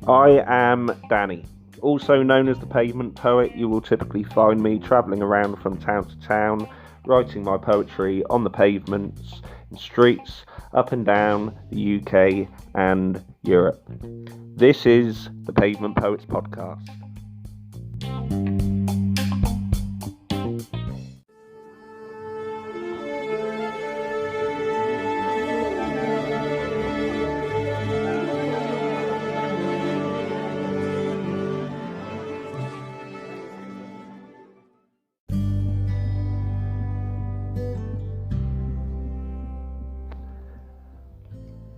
I am Danny, also known as the Pavement Poet. You will typically find me travelling around from town to town, writing my poetry on the pavements, in streets, up and down the UK and Europe. This is the Pavement Poets Podcast.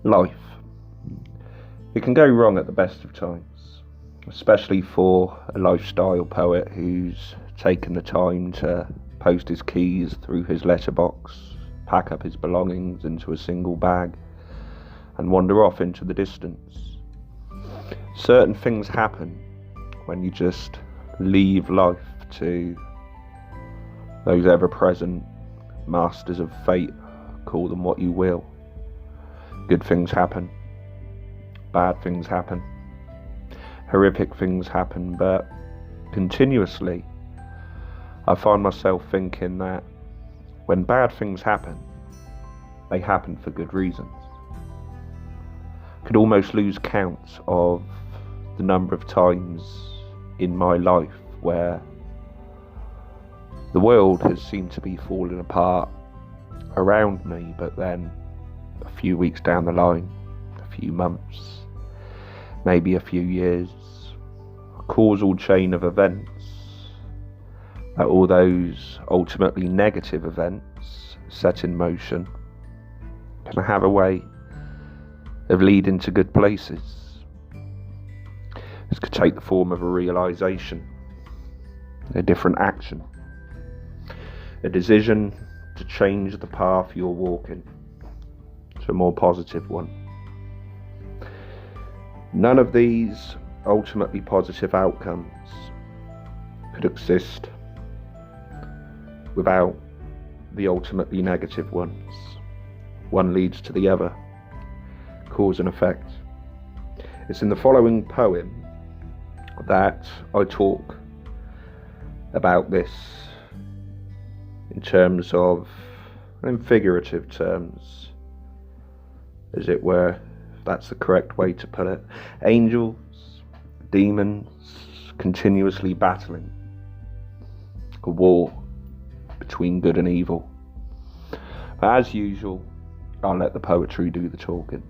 Life. It can go wrong at the best of times, especially for a lifestyle poet who's taken the time to post his keys through his letterbox, pack up his belongings into a single bag, and wander off into the distance. Certain things happen when you just leave life to those ever-present masters of fate, call them what you will. Good things happen, bad things happen, horrific things happen, but continuously I find myself thinking that when bad things happen, they happen for good reasons. I could almost lose count of the number of times in my life where the world has seemed to be falling apart around me, but then a few weeks down the line, a few months, maybe a few years, a causal chain of events, that all those ultimately negative events set in motion can have a way of leading to good places. This could take the form of a realisation, a different action, a decision to change the path you're walking to a more positive one. None of these ultimately positive outcomes could exist without the ultimately negative ones. One leads to the other, cause and effect. It's in the following poem that I talk about this in terms of, in figurative terms, as it were, if that's the correct way to put it. Angels, demons, continuously battling. A war between good and evil. But as usual, I'll let the poetry do the talking.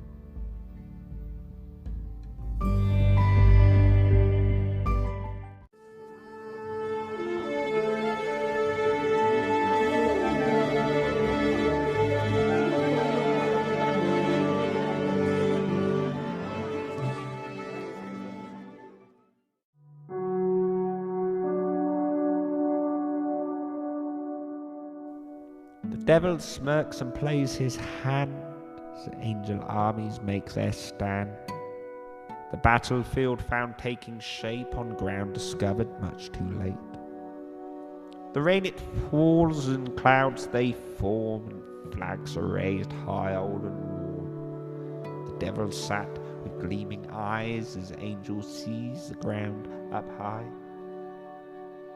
The devil smirks and plays his hand as angel armies make their stand. The battlefield found taking shape on ground discovered much too late. The rain it falls, and clouds they form, and flags are raised high, old and warm. The devil sat with gleaming eyes as angel sees the ground up high.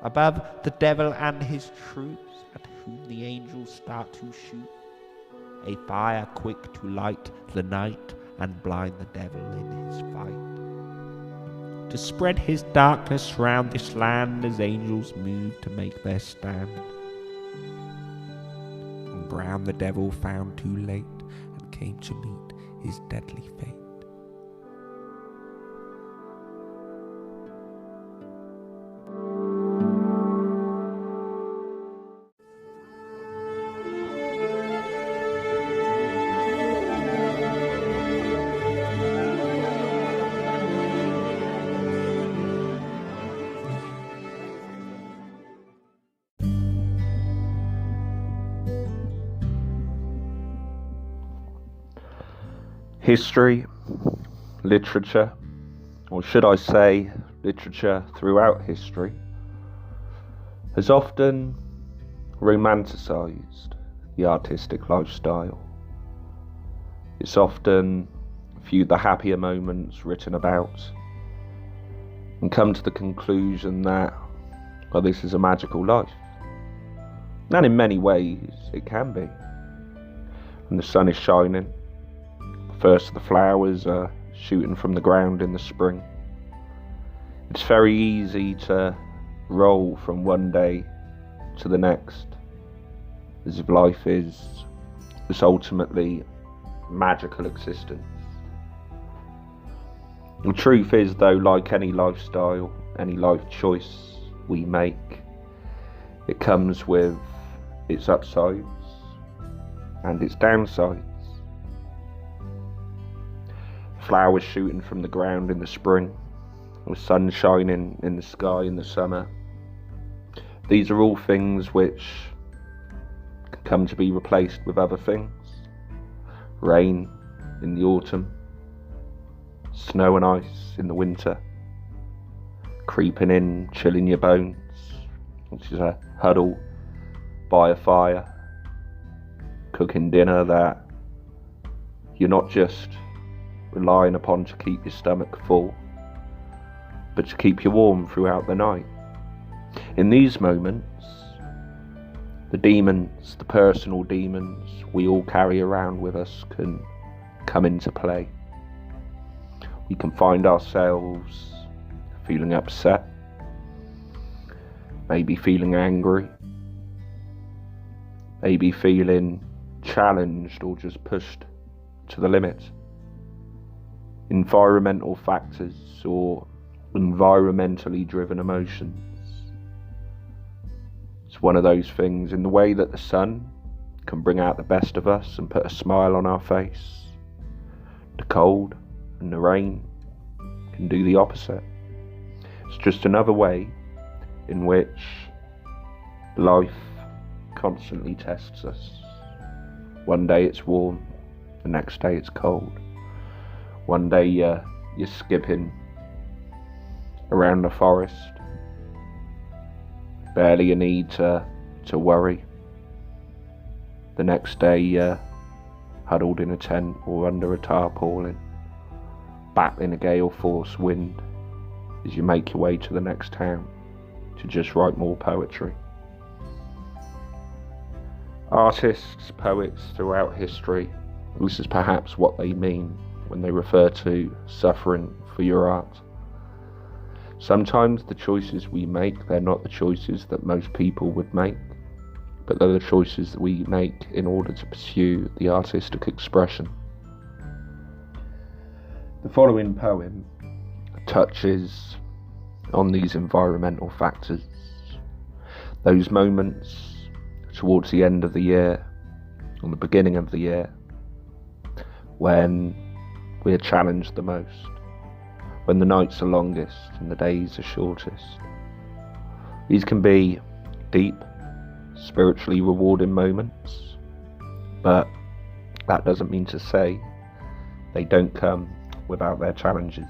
Above the devil and his troops, at whom the angels start to shoot, a fire quick to light the night and blind the devil in his fight. To spread his darkness round this land as angels move to make their stand. And brown the devil found too late and came to meet his deadly fate. History, literature, or should I say literature throughout history, has often romanticised the artistic lifestyle. It's often viewed the happier moments written about and come to the conclusion that, well, this is a magical life. And in many ways it can be. When the sun is shining, first of the flowers are shooting from the ground in the spring. It's very easy to roll from one day to the next, as if life is this ultimately magical existence. The truth is, though, like any lifestyle, any life choice we make, it comes with its upsides and its downsides. Flowers shooting from the ground in the spring, with sun shining in the sky in the summer. These are all things which can come to be replaced with other things. Rain in the autumn, snow and ice in the winter, creeping in, chilling your bones, which is a huddle by a fire, cooking dinner that you're not just relying upon to keep your stomach full, but to keep you warm throughout the night. In these moments, the demons, the personal demons we all carry around with us can come into play. We can find ourselves feeling upset, maybe feeling angry, maybe feeling challenged or just pushed to the limit. Environmental factors or environmentally driven emotions. It's one of those things, in the way that the sun can bring out the best of us and put a smile on our face, the cold and the rain can do the opposite. It's just another way in which life constantly tests us. One day it's warm, the next day it's cold. One day you're skipping around the forest, barely a need to worry. The next day you're huddled in a tent or under a tarpaulin, battling a gale force wind as you make your way to the next town to just write more poetry. Artists, poets throughout history, this is perhaps what they mean when they refer to suffering for your art. Sometimes the choices we make, they're not the choices that most people would make, but they're the choices that we make in order to pursue the artistic expression. The following poem touches on these environmental factors, those moments towards the end of the year, or the beginning of the year, when we are challenged the most, when the nights are longest and the days are shortest. These can be deep, spiritually rewarding moments, but that doesn't mean to say they don't come without their challenges.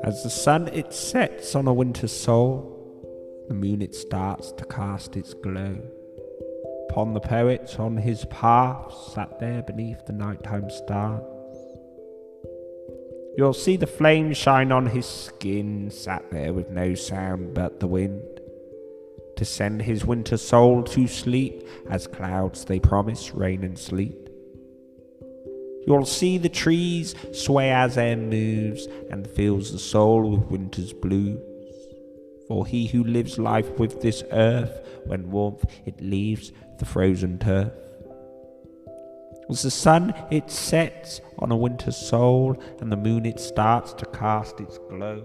As the sun it sets on a winter soul, the moon it starts to cast its glow upon the poet on his path, sat there beneath the nighttime stars. You'll see the flame shine on his skin, sat there with no sound but the wind, to send his winter soul to sleep, as clouds they promise rain and sleet. You'll see the trees sway as air moves, and fills the soul with winter's blues. For he who lives life with this earth, when warmth it leaves the frozen turf. As the sun it sets on a winter soul, and the moon it starts to cast its glow,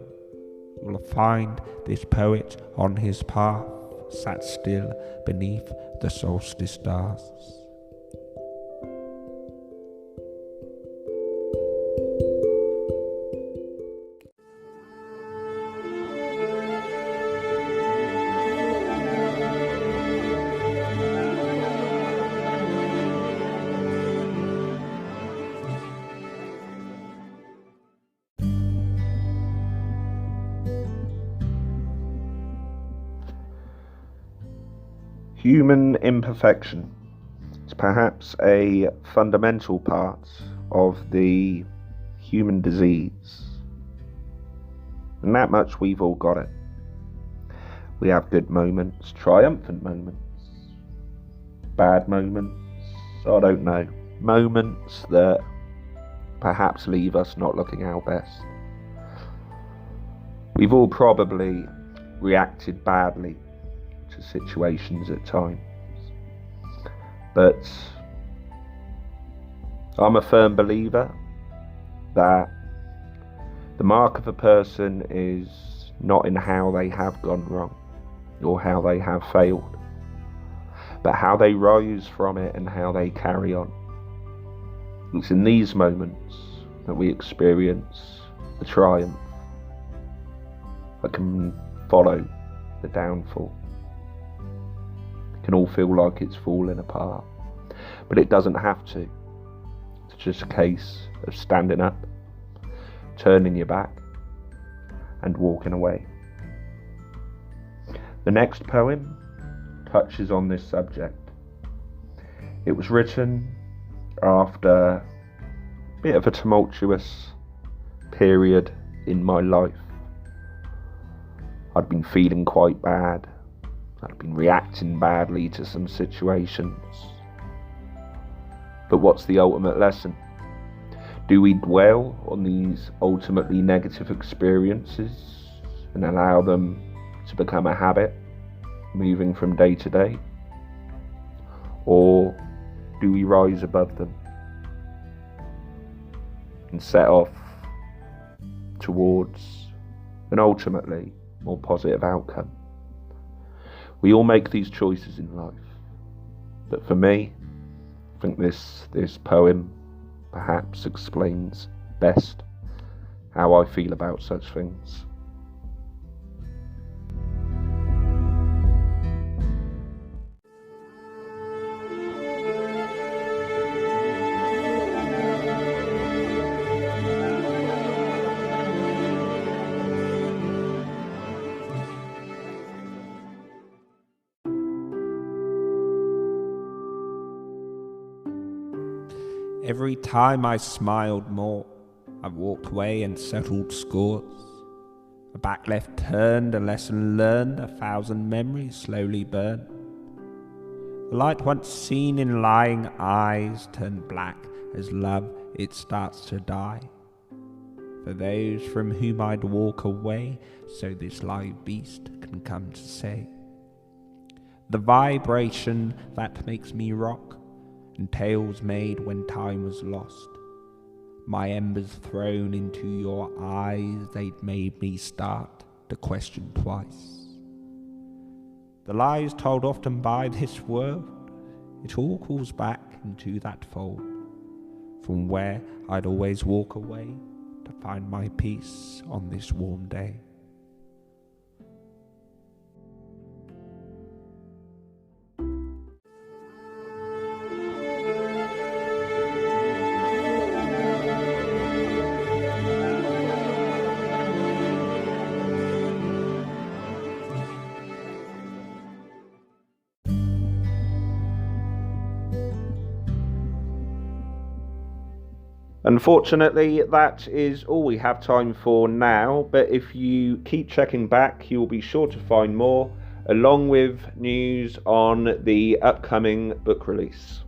you'll find this poet on his path, sat still beneath the solstice stars. Human imperfection is perhaps a fundamental part of the human disease. And that much we've all got it. We have good moments, triumphant moments, bad moments, I don't know, moments that perhaps leave us not looking our best. We've all probably reacted badly to situations at times, but I'm a firm believer that the mark of a person is not in how they have gone wrong or how they have failed, but how they rise from it and how they carry on. It's in these moments that we experience the triumph that can follow the downfall. It can all feel like it's falling apart, but it doesn't have to. It's just a case of standing up, turning your back, and walking away. The next poem touches on this subject. It was written after a bit of a tumultuous period in my life. I'd been feeling quite bad. I'd been reacting badly to some situations. But what's the ultimate lesson? Do we dwell on these ultimately negative experiences and allow them to become a habit, moving from day to day? Or do we rise above them and set off towards an ultimately more positive outcome? We all make these choices in life, but for me, I think this poem perhaps explains best how I feel about such things. Every time I smiled more, I walked away and settled scores. A back left turned, a lesson learned, 1,000 memories slowly burned. The light once seen in lying eyes turned black as love it starts to die. For those from whom I'd walk away, so this live beast can come to say. The vibration that makes me rock, and tales made when time was lost. My embers thrown into your eyes, they'd made me start to question twice. The lies told often by this world, it all calls back into that fold, from where I'd always walk away to find my peace on this warm day. Unfortunately, that is all we have time for now, but if you keep checking back, you will be sure to find more, along with news on the upcoming book release.